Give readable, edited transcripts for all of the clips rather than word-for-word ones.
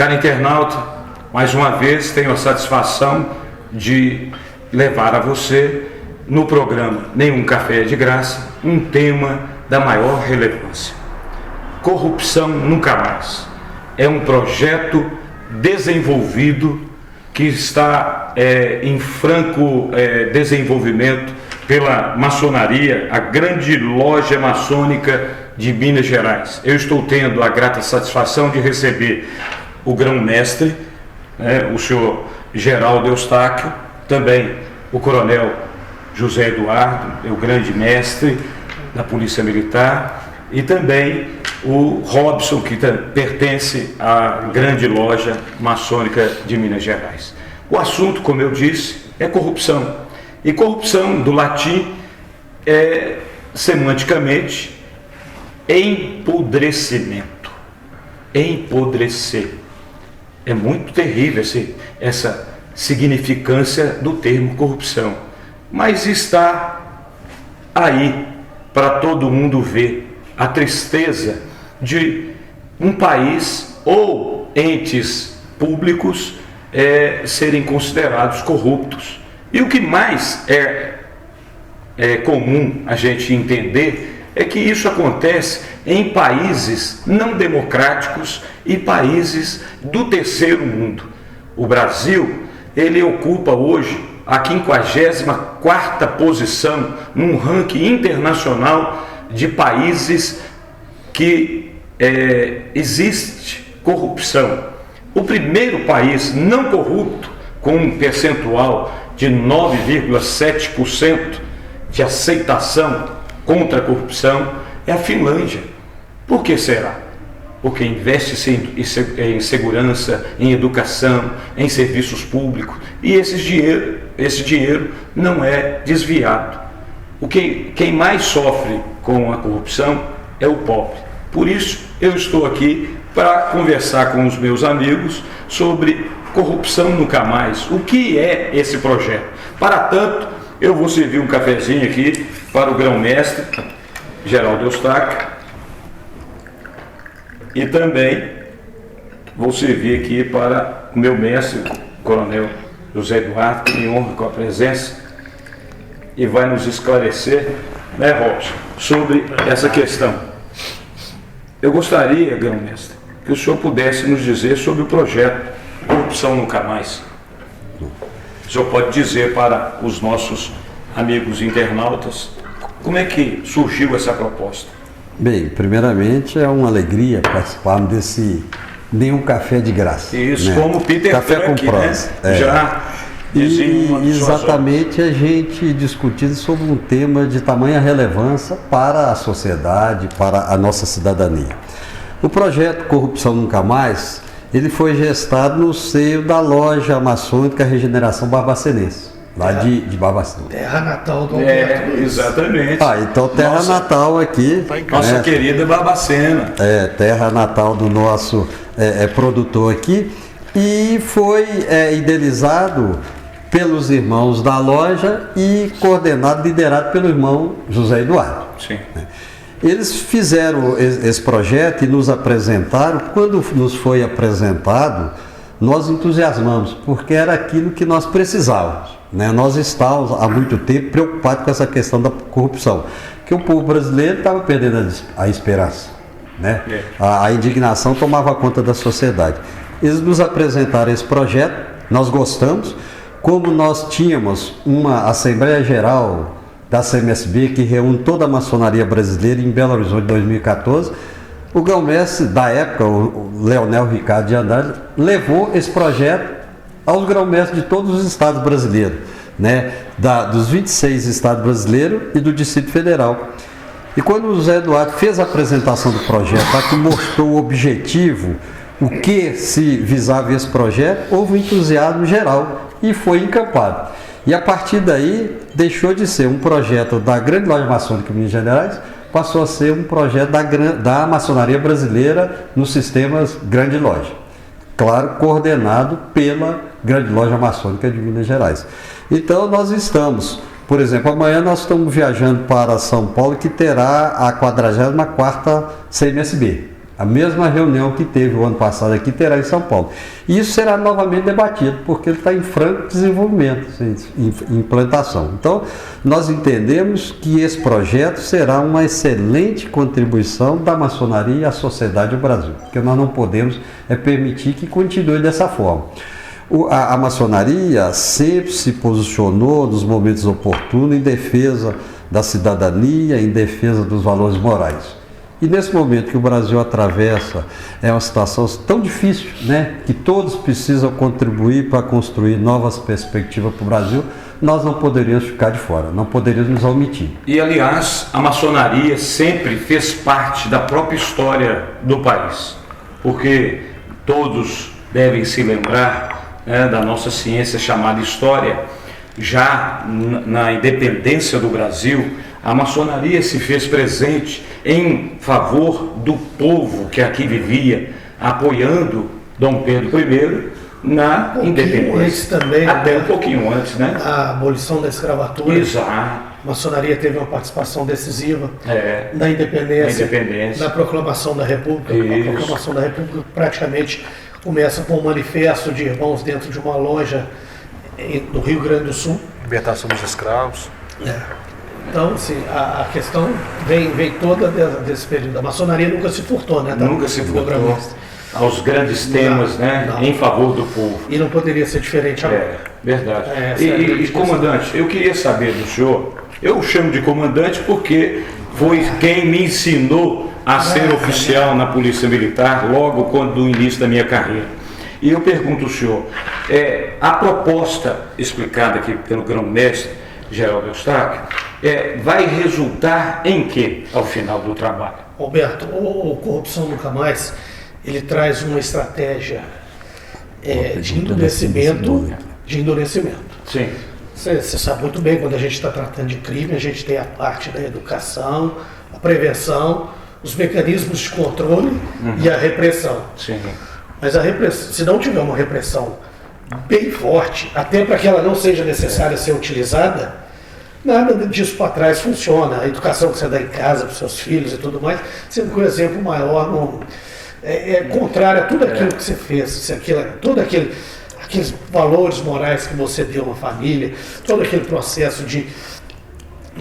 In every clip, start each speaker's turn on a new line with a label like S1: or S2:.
S1: Caro internauta, mais uma vez tenho a satisfação de levar a você, no programa Nenhum Café é de Graça, um tema da maior relevância. Corrupção nunca mais. É um projeto desenvolvido que está em franco desenvolvimento pela maçonaria, a grande loja maçônica de Minas Gerais. Eu estou tendo a grata satisfação de receber o grão-mestre, o senhor Geraldo Eustáquio, também o coronel José Eduardo, o grande mestre da Polícia Militar, e também o Robson, que pertence à grande loja maçônica de Minas Gerais. O assunto, como eu disse, é corrupção. E corrupção, do latim, é semanticamente empodrecimento. Empodrecer. É muito terrível essa significância do termo corrupção. Mas está aí para todo mundo ver a tristeza de um país ou entes públicos serem considerados corruptos. E o que mais é comum a gente entender é que isso acontece em países não democráticos e países do terceiro mundo. O Brasil, ele ocupa hoje a 54ª posição num ranking internacional de países que existe corrupção. O primeiro país não corrupto, com um percentual de 9,7% de aceitação contra a corrupção, é a Finlândia. Por que será? Porque investe em segurança, em educação, em serviços públicos, e esse dinheiro não é desviado. Quem mais sofre com a corrupção é o pobre. Por isso, eu estou aqui para conversar com os meus amigos sobre corrupção nunca mais. O que é esse projeto? Para tanto, eu vou servir um cafezinho aqui para o grão-mestre Geraldo Eustáquio e também vou servir aqui para o meu mestre, o coronel José Eduardo, que me honra com a presença e vai nos esclarecer, Robson, sobre essa questão. Eu gostaria, grão-mestre, que o senhor pudesse nos dizer sobre o projeto Corrupção Nunca Mais. O senhor pode dizer para os nossos amigos internautas como é que surgiu essa proposta?
S2: Bem, primeiramente é uma alegria participar desse Nenhum Café de Graça.
S1: Isso,
S2: né?
S1: como Peter
S2: Café
S1: Frank,
S2: com prosa.
S1: né? Já
S2: e exatamente a gente discutindo sobre um tema de tamanha relevância para a sociedade, para a nossa cidadania. O projeto Corrupção Nunca Mais, ele foi gestado no seio da loja maçônica Regeneração Barbacenense, lá de Barbacena.
S3: Terra natal do
S1: exatamente.
S2: Então terra natal aqui.
S1: Nossa querida Barbacena.
S2: Terra natal do nosso produtor aqui. E foi idealizado pelos irmãos da loja e coordenado, liderado pelo irmão José Eduardo.
S1: Sim.
S2: Eles fizeram esse projeto e nos apresentaram. Quando nos foi apresentado, nós entusiasmamos, porque era aquilo que nós precisávamos, né? Nós estávamos há muito tempo preocupados com essa questão da corrupção, que o povo brasileiro estava perdendo a esperança, né? A indignação tomava conta da sociedade. Eles nos apresentaram esse projeto, nós gostamos. Como nós tínhamos uma Assembleia Geral da CMSB que reúne toda a maçonaria brasileira em Belo Horizonte, 2014, o grão-mestre da época, o Leonel Ricardo de Andrade, levou esse projeto aos grão-mestres de todos os estados brasileiros, né? Dos 26 estados brasileiros e do Distrito Federal. E quando o José Eduardo fez a apresentação do projeto, aqui mostrou o objetivo, o que se visava esse projeto, houve um entusiasmo geral e foi encampado. E a partir daí, deixou de ser um projeto da grande loja maçônica de Minas Gerais, passou a ser um projeto da maçonaria brasileira nos sistemas grande loja. Claro, coordenado pela grande loja maçônica de Minas Gerais. Então, nós estamos, por exemplo, amanhã nós estamos viajando para São Paulo, que terá a 44ª CMSB, A mesma reunião que teve o ano passado aqui terá em São Paulo. E isso será novamente debatido, porque ele está em franco desenvolvimento, em implantação. Então, nós entendemos que esse projeto será uma excelente contribuição da maçonaria à sociedade do Brasil, porque nós não podemos permitir que continue dessa forma. A maçonaria sempre se posicionou nos momentos oportunos em defesa da cidadania, em defesa dos valores morais. E nesse momento que o Brasil atravessa uma situação tão difícil, né, que todos precisam contribuir para construir novas perspectivas para o Brasil, nós não poderíamos ficar de fora, não poderíamos nos omitir.
S1: E, aliás, a maçonaria sempre fez parte da própria história do país, porque todos devem se lembrar, né, da nossa ciência chamada história. Já na independência do Brasil, a maçonaria se fez presente em favor do povo que aqui vivia, apoiando Dom Pedro I na independência.
S3: Também,
S1: até um pouquinho antes, né?
S3: A abolição da escravatura.
S1: Exato.
S3: A maçonaria teve uma participação decisiva na independência, na proclamação da República.
S1: Isso.
S3: A proclamação da República praticamente começa com um manifesto de irmãos dentro de uma loja no Rio Grande do Sul.
S4: Libertação dos escravos.
S3: Então, assim, a questão vem toda desse período. A maçonaria nunca se furtou, né?
S1: Nunca se furtou aos grandes temas, não. Em favor do povo.
S3: E não poderia ser diferente agora.
S1: Verdade. E comandante, eu queria saber do senhor, eu o chamo de comandante porque foi quem me ensinou a ser oficial na Polícia Militar logo quando do início da minha carreira. E eu pergunto ao senhor, a proposta explicada aqui pelo grão-mestre Geraldo Eustáquio, vai resultar em quê ao final do trabalho?
S3: Roberto, o Corrupção Nunca Mais, ele traz uma estratégia de endurecimento.
S1: Sim.
S3: Você sabe muito bem, quando a gente está tratando de crime, a gente tem a parte da educação, a prevenção, os mecanismos de controle e a repressão.
S1: Sim.
S3: Mas a repressão, se não tiver uma repressão bem forte, até para que ela não seja necessária ser utilizada, nada disso para trás funciona. A educação que você dá em casa para os seus filhos e tudo mais, sendo que o exemplo maior é contrário a tudo aquilo que você fez, todos aqueles valores morais que você deu à família, todo aquele processo de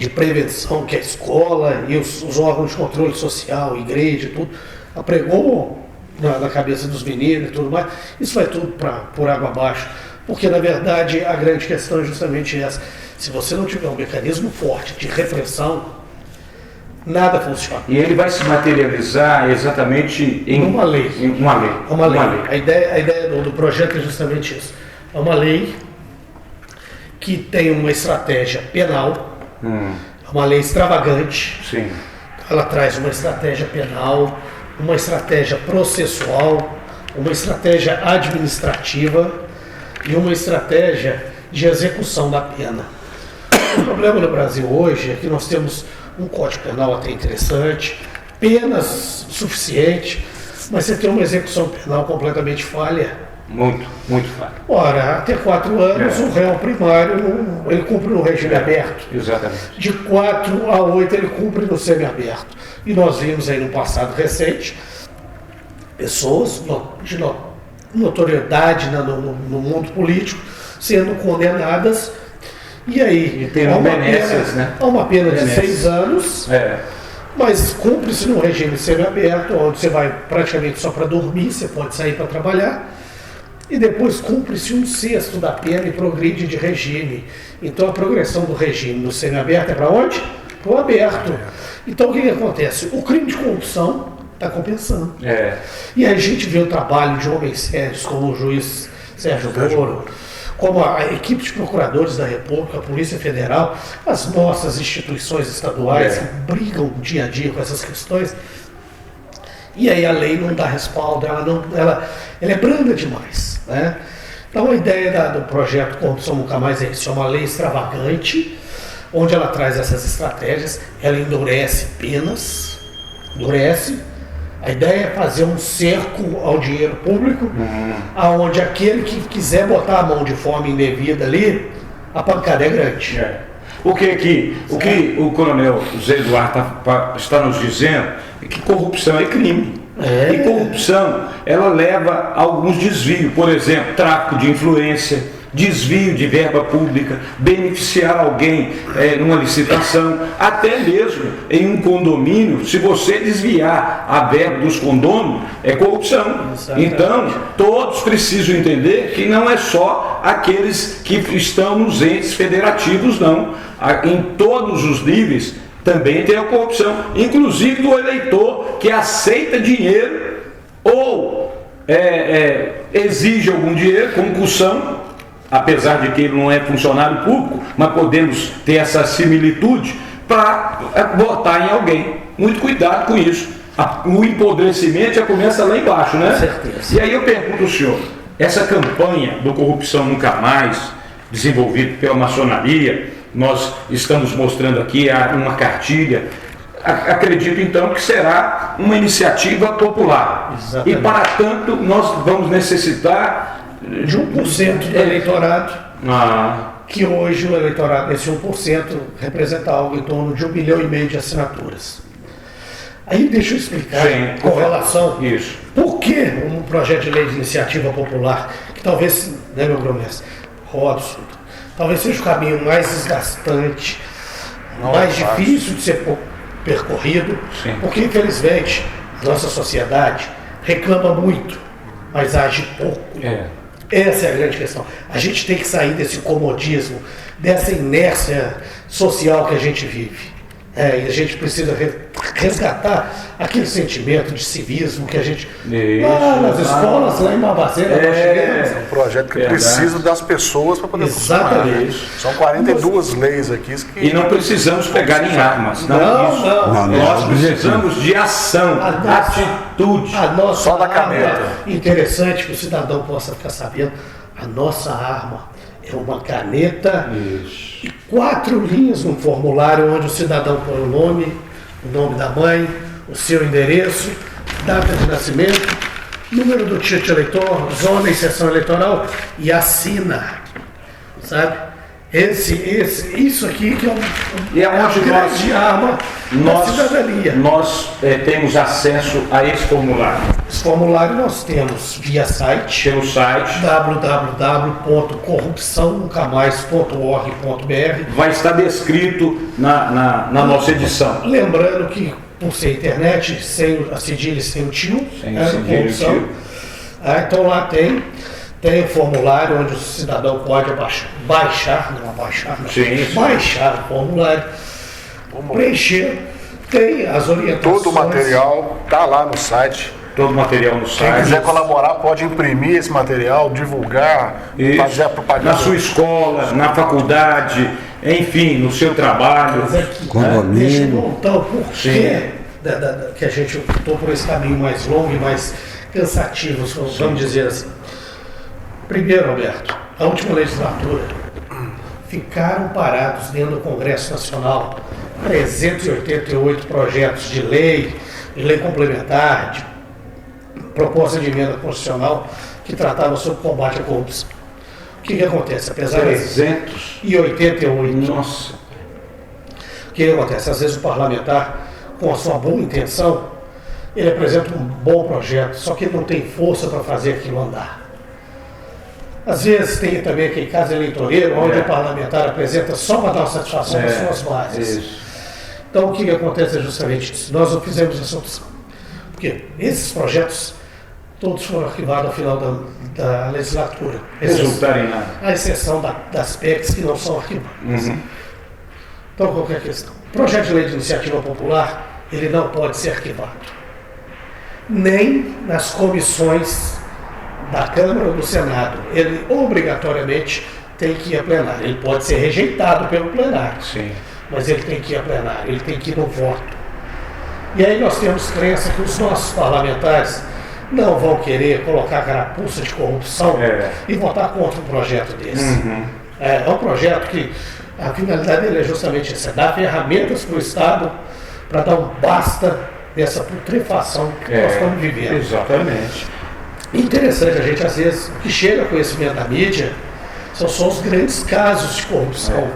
S3: prevenção que a escola e os órgãos de controle social, igreja e tudo, apregou na cabeça dos meninos e tudo mais, isso vai tudo por água abaixo, porque na verdade a grande questão é justamente essa: se você não tiver um mecanismo forte de repressão, nada funciona.
S1: E ele vai se materializar exatamente em
S3: uma lei.
S1: Uma lei.
S3: A ideia do projeto é justamente isso. É uma lei que tem uma estratégia penal, é uma lei extravagante.
S1: Sim.
S3: Ela traz uma estratégia penal, uma estratégia processual, uma estratégia administrativa e uma estratégia de execução da pena. O problema no Brasil hoje é que nós temos um código penal até interessante, penas suficientes, mas você tem uma execução penal completamente falha.
S1: Muito falha.
S3: Ora, até 4 anos o réu primário ele cumpre no regime aberto.
S1: Exatamente.
S3: De 4 a 8 ele cumpre no semiaberto. E nós vimos aí no passado recente pessoas de notoriedade no mundo político sendo condenadas. E aí, há uma pena de 6 anos, mas cumpre-se num regime semiaberto, onde você vai praticamente só para dormir, você pode sair para trabalhar, e depois cumpre-se 1/6 da pena e progride de regime. Então a progressão do regime no semiaberto é para onde? Para o aberto. Então o que acontece? O crime de corrupção está compensando. E aí a gente vê o trabalho de homens sérios, como o juiz Sérgio Moro, como a equipe de procuradores da República, a Polícia Federal, as nossas instituições estaduais que brigam dia a dia com essas questões. E aí a lei não dá respaldo, ela é branda demais, né? Então a ideia do projeto Corrupção Nunca Mais é isso: é uma lei extravagante, onde ela traz essas estratégias, ela endurece penas, A ideia é fazer um cerco ao dinheiro público, aonde aquele que quiser botar a mão de forma indevida ali, a pancada é grande.
S1: O que o coronel Zé Eduardo está nos dizendo é que corrupção é crime. E corrupção, ela leva a alguns desvios, por exemplo, tráfico de influência, desvio de verba pública, beneficiar alguém numa licitação, até mesmo em um condomínio, se você desviar a verba dos condôminos, é corrupção.
S3: Exatamente.
S1: Então, todos precisam entender que não é só aqueles que estão nos entes federativos, não. Em todos os níveis também tem a corrupção, inclusive do eleitor que aceita dinheiro ou exige algum dinheiro, concussão, apesar de que ele não é funcionário público, mas podemos ter essa similitude para votar em alguém. Muito cuidado com isso. O empodrecimento já começa lá embaixo, né?
S3: Com certeza.
S1: E aí eu pergunto ao senhor, essa campanha do Corrupção Nunca Mais, desenvolvida pela maçonaria, nós estamos mostrando aqui uma cartilha. Acredito então que será uma iniciativa popular.
S3: Exatamente.
S1: E para tanto nós vamos necessitar
S3: De 1% do eleitorado, que hoje o eleitorado, esse 1%, representa algo em torno de 1,5 milhão de assinaturas. Aí deixa eu explicar com relação
S1: isso.
S3: por que um projeto de lei de iniciativa popular, que talvez, né, meu grão-mestre, Robson, talvez seja o caminho mais desgastante, mais difícil de ser percorrido, porque infelizmente nossa sociedade reclama muito, mas age pouco. Essa é a grande questão. A gente tem que sair desse comodismo, dessa inércia social que a gente vive. E a gente precisa resgatar aquele sentimento de civismo que a gente... Lá nas escolas, lá em Mavazeira, nós tivemos.
S4: É um projeto que precisa das pessoas para poder funcionar. São 42 leis aqui.
S1: E não precisamos pegar em armas.
S3: Não.
S1: Nós precisamos de ação, atitude.
S3: A nossa
S4: Só da
S3: arma,
S4: caneta.
S3: interessante que o cidadão possa ficar sabendo, a nossa arma é uma caneta e 4 linhas no formulário onde o cidadão põe o nome da mãe, o seu endereço, data de nascimento, número do título eleitor, zona e seção eleitoral e assina, sabe? Isso aqui que é a grande arma da cidadania.
S1: Nós temos acesso a esse formulário.
S3: Esse formulário nós temos via site,
S1: Pelo site.
S3: www.corrupçãonunca.org.br.
S1: Vai estar descrito na nossa edição.
S3: Lembrando que, por ser internet, sem a cedilha e sem o tio,
S1: Sem o cedilha e o
S3: corrupção.
S1: tio.
S3: Então lá tem o formulário onde o cidadão pode baixar o formulário, preencher, tem as orientações.
S4: Todo o material está lá no site.
S1: Todo o material no
S4: Quem
S1: site.
S4: quiser colaborar pode imprimir esse material, divulgar, fazer a propaganda.
S1: Na sua escola, na faculdade, enfim, no seu trabalho.
S3: Mas aqui,
S2: Condomínio.
S3: deixa eu voltar o porquê que a gente optou por esse caminho mais longo e mais cansativo, vamos dizer assim. Primeiro, Alberto, a última legislatura ficaram parados dentro do Congresso Nacional 388 projetos de lei complementar, de proposta de emenda constitucional que tratavam sobre o combate à corrupção. O que acontece? Apesar de 388,
S1: Nossa.
S3: o que acontece? Às vezes o parlamentar, com a sua boa intenção, ele apresenta um bom projeto, só que ele não tem força para fazer aquilo andar. Às vezes tem também aquele caso eleitoreiro, onde o parlamentar apresenta só para dar satisfação às suas bases. Então o que acontece é justamente isso. Nós não fizemos essa opção. Porque esses projetos todos foram arquivados ao final da legislatura.
S1: Resultaram em nada.
S3: À exceção das PECs que não são arquivadas. Então qual que é a questão? O projeto de lei de iniciativa popular, ele não pode ser arquivado. Nem nas comissões da Câmara ou do Senado. Ele obrigatoriamente tem que ir a plenário. Ele pode ser rejeitado pelo plenário.
S1: Sim.
S3: Mas ele tem que ir a plenário, ele tem que ir no voto. E aí nós temos crença que os nossos parlamentares não vão querer colocar a carapuça de corrupção e votar contra um projeto desse. É um projeto que a finalidade dele é justamente essa, dar ferramentas para o Estado para dar um basta dessa putrefação que nós estamos vivendo.
S1: Exatamente.
S3: Interessante, a gente às vezes, o que chega a conhecimento da mídia são só os grandes casos de corrupção.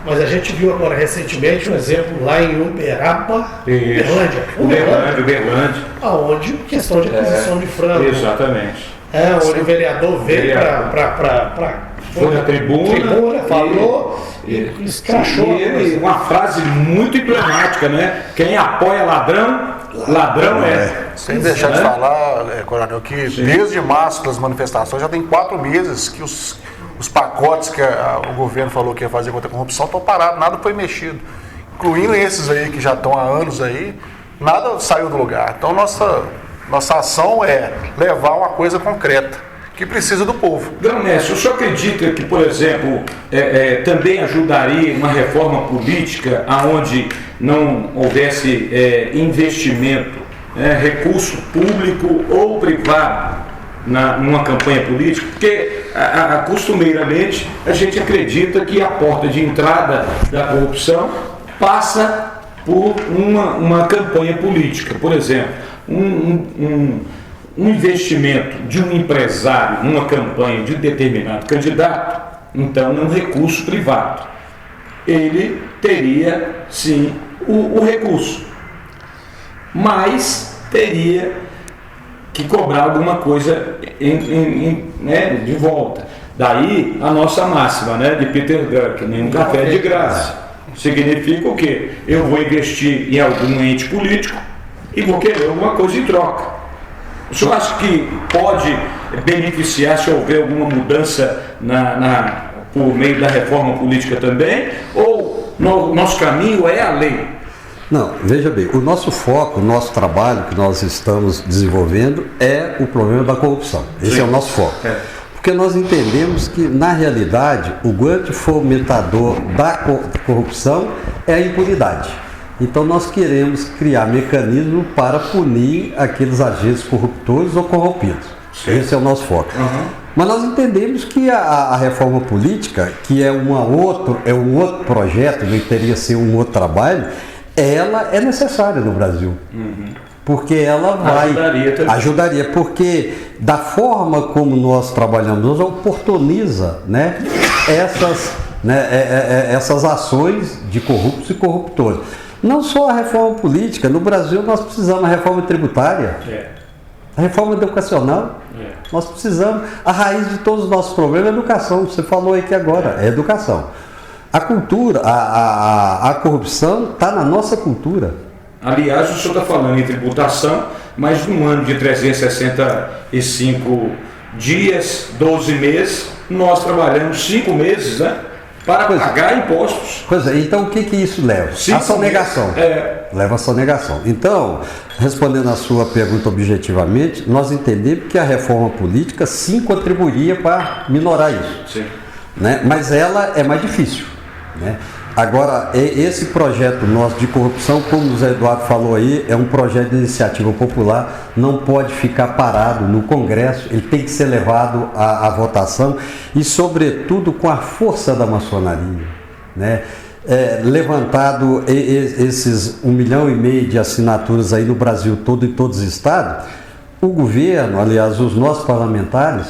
S3: Mas a gente viu agora recentemente um exemplo lá em Uberaba,
S1: Uberlândia.
S3: Aonde questão de aquisição de frango.
S1: Exatamente.
S3: Onde o vereador veio
S1: foi na tribuna,
S3: falou e escrachou.
S1: E ele, uma frase muito emblemática, né? Quem apoia ladrão, ladrão é.
S4: Sem deixar de falar, Coronel, que desde março das manifestações já tem 4 meses que os pacotes que o governo falou que ia fazer contra a corrupção estão parados, nada foi mexido. Incluindo esses aí que já estão há anos aí, nada saiu do lugar. Então nossa ação é levar uma coisa concreta, que precisa do povo.
S1: Grão-Mestre, o senhor acredita que, por exemplo, também ajudaria uma reforma política onde não houvesse investimento, recurso público ou privado numa campanha política? Porque, costumeiramente, a gente acredita que a porta de entrada da corrupção passa por uma campanha política. Por exemplo, um investimento de um empresário numa campanha de determinado candidato, então é um recurso privado. Ele teria, sim, o recurso, mas teria que cobrar alguma coisa de volta. Daí a nossa máxima, de Peter Drucker, nenhum café de graça. Significa o quê? Eu vou investir em algum ente político e vou querer alguma coisa em troca. O senhor acha que pode beneficiar se houver alguma mudança por meio da reforma política também? Ou nosso caminho é a lei?
S2: Não, veja bem, o nosso foco, o nosso trabalho que nós estamos desenvolvendo é o problema da corrupção. Esse é o nosso foco. Porque nós entendemos que, na realidade, o grande fomentador da corrupção é a impunidade. Então nós queremos criar mecanismos para punir aqueles agentes corruptores ou corrompidos. Sim. Esse é o nosso foco. Mas nós entendemos que a reforma política, que é um outro projeto, não teria ser um outro trabalho, ela é necessária no Brasil. Porque ela ajudaria, porque da forma como nós trabalhamos, nós oportuniza essas ações de corruptos e corruptores. Não só a reforma política, no Brasil nós precisamos da reforma tributária, a reforma educacional, nós precisamos, a raiz de todos os nossos problemas é a educação, você falou aqui agora, é educação. A cultura, a corrupção está na nossa cultura.
S1: Aliás, o senhor está falando em tributação, mas num ano de 365 dias, 12 meses, nós trabalhamos 5 meses, para pagar impostos.
S2: Pois é, então o que isso leva? A sonegação. Leva a sonegação. Então, respondendo a sua pergunta objetivamente, nós entendemos que a reforma política sim contribuiria para minorar isso.
S1: Sim.
S2: Mas ela é mais difícil. Agora, esse projeto nosso de corrupção, como o Zé Eduardo falou aí, é um projeto de iniciativa popular, não pode ficar parado no Congresso, ele tem que ser levado à votação e, sobretudo, com a força da maçonaria. Levantado esses 1,5 milhão de assinaturas aí no Brasil todo e todos os estados, o governo, aliás, os nossos parlamentares,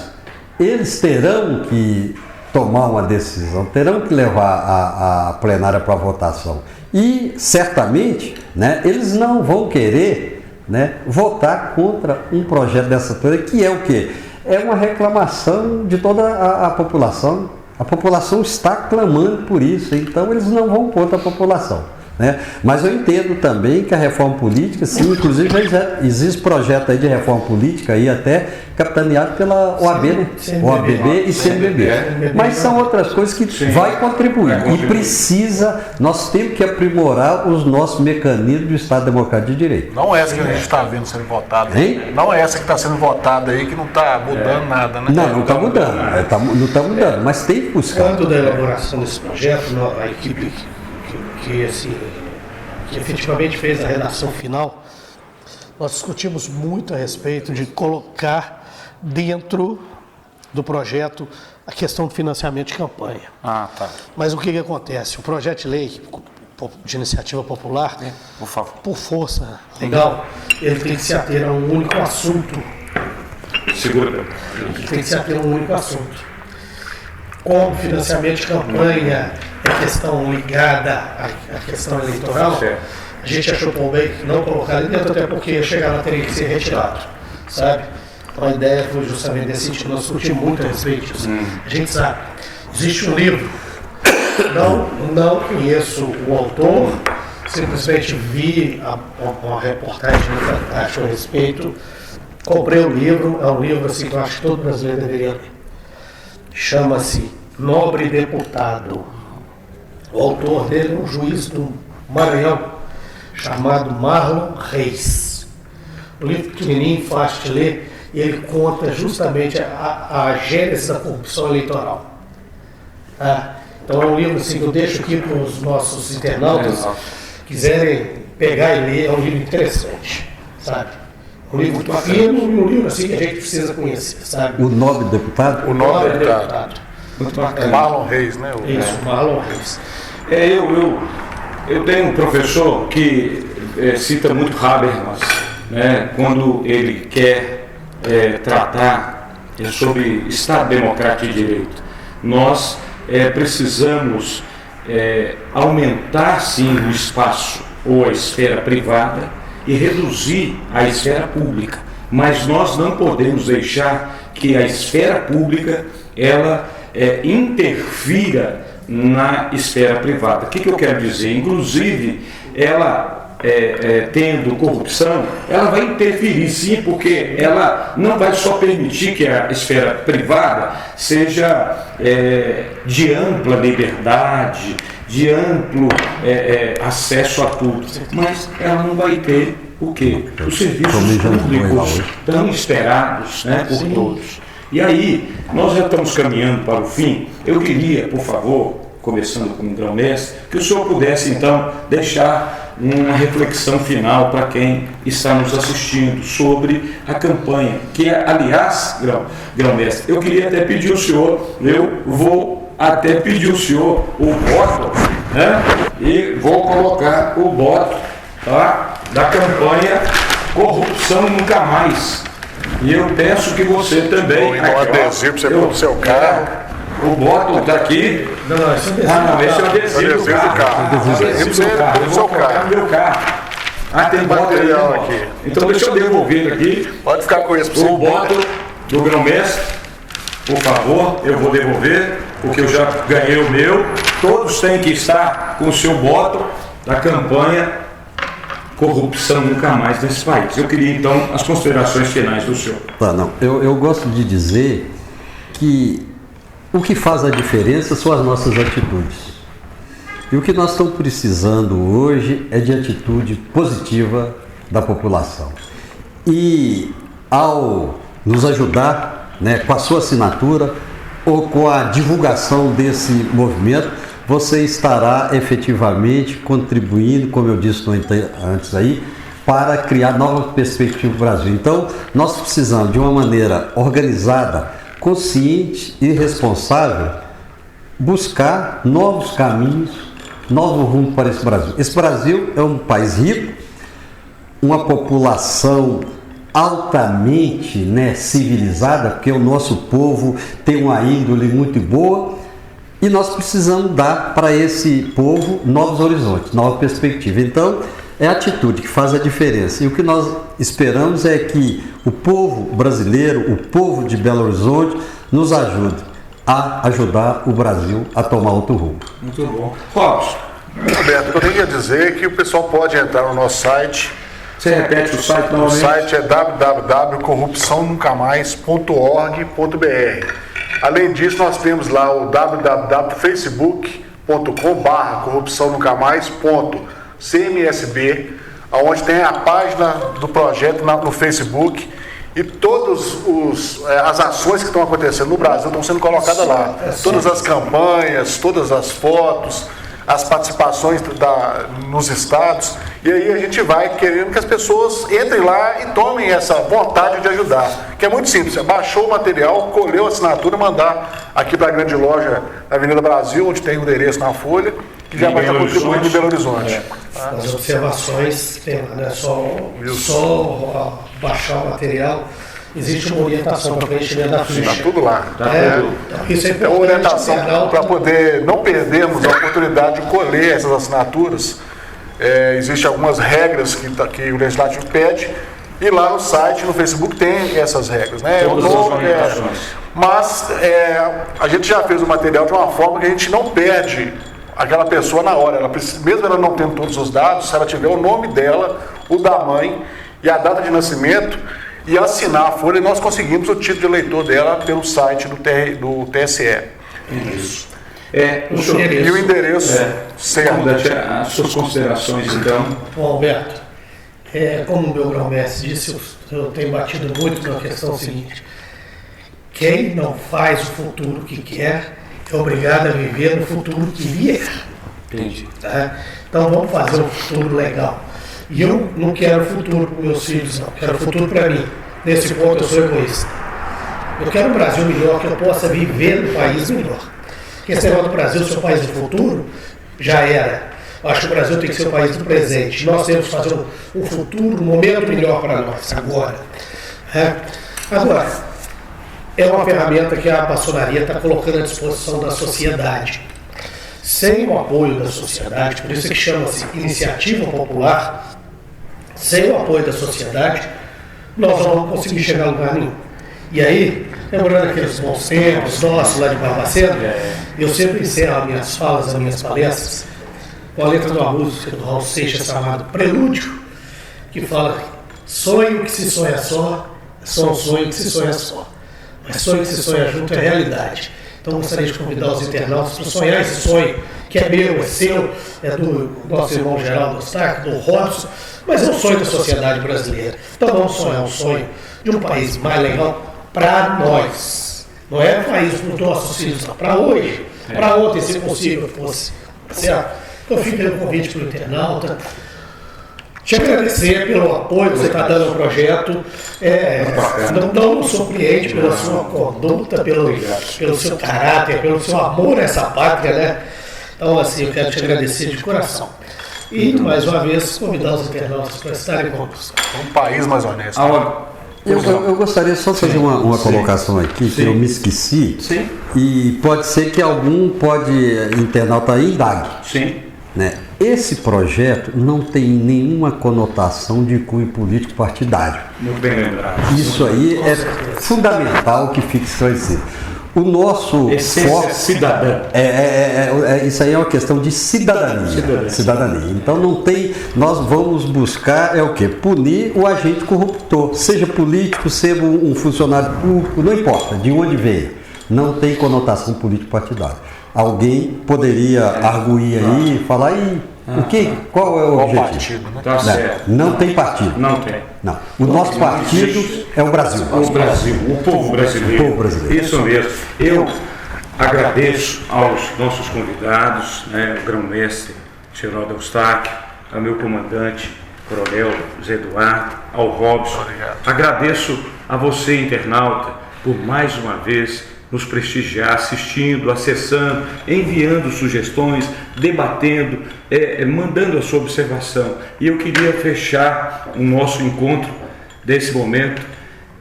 S2: eles terão que tomar uma decisão, terão que levar a plenária para votação. E, certamente, eles não vão querer votar contra um projeto dessa coisa, que é o quê? É uma reclamação de toda a população. A população está clamando por isso, então eles não vão contra a população. Mas eu entendo também que a reforma política, sim, inclusive já existe projeto aí de reforma política aí até capitaneado pela OAB, OABB e CNBB. Mas são outras coisas que vai contribuir. E precisa, nós temos que aprimorar os nossos mecanismos do Estado Democrático de Direito.
S4: Não é essa que a gente está vendo sendo votada. Não é essa que está sendo votada aí, que não está mudando nada,
S2: Não está mudando. Não está mudando, mas tem que buscar.
S3: Quando da elaboração desse projeto, a equipe que efetivamente fez a redação final, nós discutimos muito a respeito de colocar dentro do projeto a questão do financiamento de campanha. Mas o que acontece? O projeto de lei de iniciativa popular,
S1: por favor,
S3: por força legal, ele tem que se ater a um único assunto.
S1: Segura.
S3: Ele tem que se ater a um único assunto. Como financiamento de campanha questão ligada à questão eleitoral,
S1: Certo.
S3: a gente achou por bem não colocar ali dentro, até porque chegar lá teria que ser retirado, sabe? Então a ideia foi justamente nesse sentido, nós discutimos muito a respeito disso. A gente sabe, existe um livro, não conheço o autor, simplesmente vi uma reportagem no Fantástico a respeito, comprei o livro, é um livro assim, que eu acho que todo brasileiro deveria ler. Chama-se Nobre Deputado. O autor dele é um juiz do Maranhão, chamado Marlon Reis. O livro pequenininho, fácil de ler, e ele conta justamente a gênese da corrupção eleitoral. Tá? Então é um livro assim, que eu deixo aqui para os nossos internautas quiserem pegar e ler, é um livro interessante, sabe? Um livro pequeno e um livro assim que a gente precisa conhecer, sabe?
S2: O nobre deputado?
S4: O nobre deputado.
S1: Muito bacana.
S4: Marlon Reis, né?
S3: Isso, Marlon Reis.
S1: Eu tenho um professor que cita muito Habermas, né, quando ele quer tratar sobre Estado Democrático de Direito. Nós precisamos aumentar, sim, o espaço ou a esfera privada e reduzir a esfera pública. Mas nós não podemos deixar que a esfera pública ela interfira na esfera privada. O que eu quero dizer? Inclusive, ela tendo corrupção, ela vai interferir sim, porque ela não vai só permitir que a esfera privada seja de ampla liberdade, de amplo acesso a tudo, mas ela não vai ter o quê? Os serviços públicos tão esperados, né, por todos. E aí, nós já estamos caminhando para o fim. Eu queria, por favor, começando com o grão-mestre, que o senhor pudesse, então, deixar uma reflexão final para quem está nos assistindo sobre a campanha, que, aliás, grão-mestre, eu queria até pedir ao senhor, eu vou até pedir ao senhor o voto, né? E vou colocar o voto, tá, da campanha Corrupção Nunca Mais. E eu peço que você também...
S4: Um adesivo para você pôr no seu carro.
S1: O voto está aqui.
S3: Não, esse é
S1: Esse é o adesivo do carro. Adesivo do carro. Eu vou colocar no meu carro. Tem voto aí,
S4: aqui.
S1: Então deixa eu devolver aqui.
S4: Pode ficar com isso.
S1: O voto do grão-mestre, por favor, eu vou devolver, porque eu já ganhei o meu. Todos têm que estar com o seu voto da campanha Corrupção Nunca Mais nesse país. Eu queria, então, as considerações finais do senhor.
S2: Tá, não. Eu gosto de dizer que o que faz a diferença são as nossas atitudes. E o que nós estamos precisando hoje é de atitude positiva da população. E ao nos ajudar, né, com a sua assinatura ou com a divulgação desse movimento, você estará efetivamente contribuindo, como eu disse antes aí, para criar novas perspectivas no Brasil. Então, nós precisamos de uma maneira organizada, consciente e responsável, buscar novos caminhos, novo rumo para esse Brasil. Esse Brasil é um país rico, uma população altamente, né, civilizada, porque o nosso povo tem uma índole muito boa, e nós precisamos dar para esse povo novos horizontes, nova perspectiva. Então, é a atitude que faz a diferença. E o que nós esperamos é que o povo brasileiro, o povo de Belo Horizonte, nos ajude a ajudar o Brasil a tomar outro rumo.
S1: Muito bom. Robson.
S4: Roberto, eu queria dizer que o pessoal pode entrar no nosso site.
S1: Você repete o site novamente?
S4: O site é www.corrupçãonunca.org.br. Além disso, nós temos lá o www.facebook.com/corrupçãonunca.cmsb, onde tem a página do projeto no Facebook, e todas as ações que estão acontecendo no Brasil estão sendo colocadas lá. Todas as campanhas, todas as fotos, as participações nos estados, e aí a gente vai querendo que as pessoas entrem lá e tomem essa vontade de ajudar, que é muito simples, baixou o material, colheu a assinatura, mandar aqui para a grande loja da Avenida Brasil, onde tem o endereço na folha, que já vai estar contribuindo em Belo Horizonte.
S3: As observações, não é só baixar o material, existe uma orientação para preenchimento da ficha.
S4: Está tudo lá.
S3: Então, isso é
S4: É uma
S3: importante.
S4: orientação para poder não perdermos a oportunidade de colher essas assinaturas. Existem algumas regras que o Legislativo pede, e lá no site, no Facebook, tem essas regras. Né?
S1: Todas as orientações.
S4: Mas a gente já fez o material de uma forma que a gente não perde aquela pessoa na hora. Mesmo ela não tendo todos os dados, se ela tiver o nome dela, o da mãe e a data de nascimento, e assinar a folha, nós conseguimos o título de eleitor dela pelo site do TSE.
S1: Isso.
S4: E o endereço certo.
S1: Comandante, as suas considerações, então.
S3: Bom, Alberto, como o meu grão-mestre disse, eu tenho batido muito na questão seguinte: quem não faz o futuro que quer é obrigado a viver no futuro que vier.
S1: Entendi.
S3: Tá? Então vamos fazer um futuro legal. E eu não quero futuro para meus filhos, não. Quero futuro para mim. Nesse ponto eu sou egoísta. Eu quero um Brasil melhor, que eu possa viver num país melhor. Porque esse negócio do Brasil ser o país do futuro já era. Eu acho que o Brasil tem que ser o país do presente. Nós temos que fazer um futuro, um momento melhor para nós, agora. Agora, é uma ferramenta que a maçonaria está colocando à disposição da sociedade. Sem o apoio da sociedade, por isso que chama-se iniciativa popular, sem o apoio da sociedade, nós não vamos conseguir chegar a lugar nenhum. E aí, lembrando aqueles bons tempos nossos lá de Barbacena, eu sempre encerro as minhas falas, as minhas palestras, com a letra de uma música do Raul Seixas chamado Prelúdio, que fala: sonho que se sonha só, só um sonho que se sonha só. Mas sonho que se sonha junto é realidade. Então gostaria de convidar os internautas para sonhar esse sonho, que é meu, é seu, é do nosso irmão Geraldo Eustáquio, do Robson, mas é um sonho da sociedade brasileira. Então vamos sonhar um sonho de um país mais legal para nós. Não é um país para os nossos filhos, não. Para hoje, para ontem, se possível fosse. Certo? Então fica o convite para o internauta. Te agradecer pelo apoio que você está dando ao projeto. Não nos surpreende pela sua conduta, pelo seu caráter, pelo seu amor a essa pátria, né? Então, assim, eu quero te agradecer de coração. E, mais uma vez, convidar os internautas para estarem conosco.
S4: Um país mais honesto.
S2: Eu gostaria só de fazer uma colocação aqui, que eu me esqueci.
S1: Sim.
S2: E pode ser que algum internauta indague.
S1: Sim.
S2: Né? Esse projeto não tem nenhuma conotação de cunho político partidário.
S1: Muito bem lembrado.
S2: Isso aí é fundamental que fique esclarecido. O nosso
S1: essência cidadã.
S2: Isso aí é uma questão de cidadania. Então não tem. Nós vamos buscar o quê? Punir o agente corruptor, seja político, seja um funcionário público, não importa de onde veio. Não tem conotação político-partidária. Alguém poderia arguir aí e falar qual é o objetivo?
S4: Partido, né?
S1: Tá certo.
S2: Não tem partido.
S1: Não tem.
S2: Não. O nosso partido é o Brasil.
S1: O Brasil, o povo brasileiro.
S2: O povo brasileiro.
S1: Isso mesmo. Eu agradeço aos nossos convidados, né, o grão-mestre Geraldo Eustáquio, ao meu comandante, Coronel Zé Eduardo, ao Robson.
S4: Obrigado.
S1: Agradeço a você, internauta, por mais uma vez nos prestigiar, assistindo, acessando, enviando sugestões, debatendo, mandando a sua observação. E eu queria fechar o nosso encontro desse momento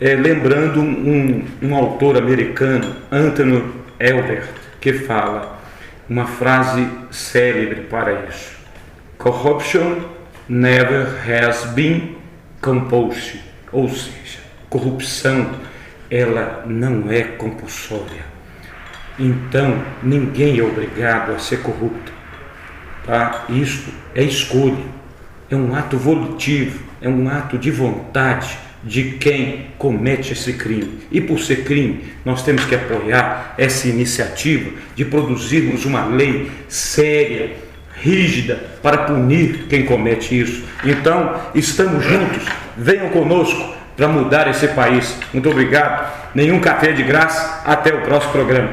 S1: lembrando um autor americano, Anthony Elbert, que fala uma frase célebre para isso: Corruption never has been compulsory, ou seja, corrupção ela não é compulsória. Então, ninguém é obrigado a ser corrupto. Tá? Isto é escolha, é um ato volitivo, é um ato de vontade de quem comete esse crime. E por ser crime, nós temos que apoiar essa iniciativa de produzirmos uma lei séria, rígida, para punir quem comete isso. Então, estamos juntos, venham conosco para mudar esse país. Muito obrigado. Nenhum café de graça. Até o próximo programa.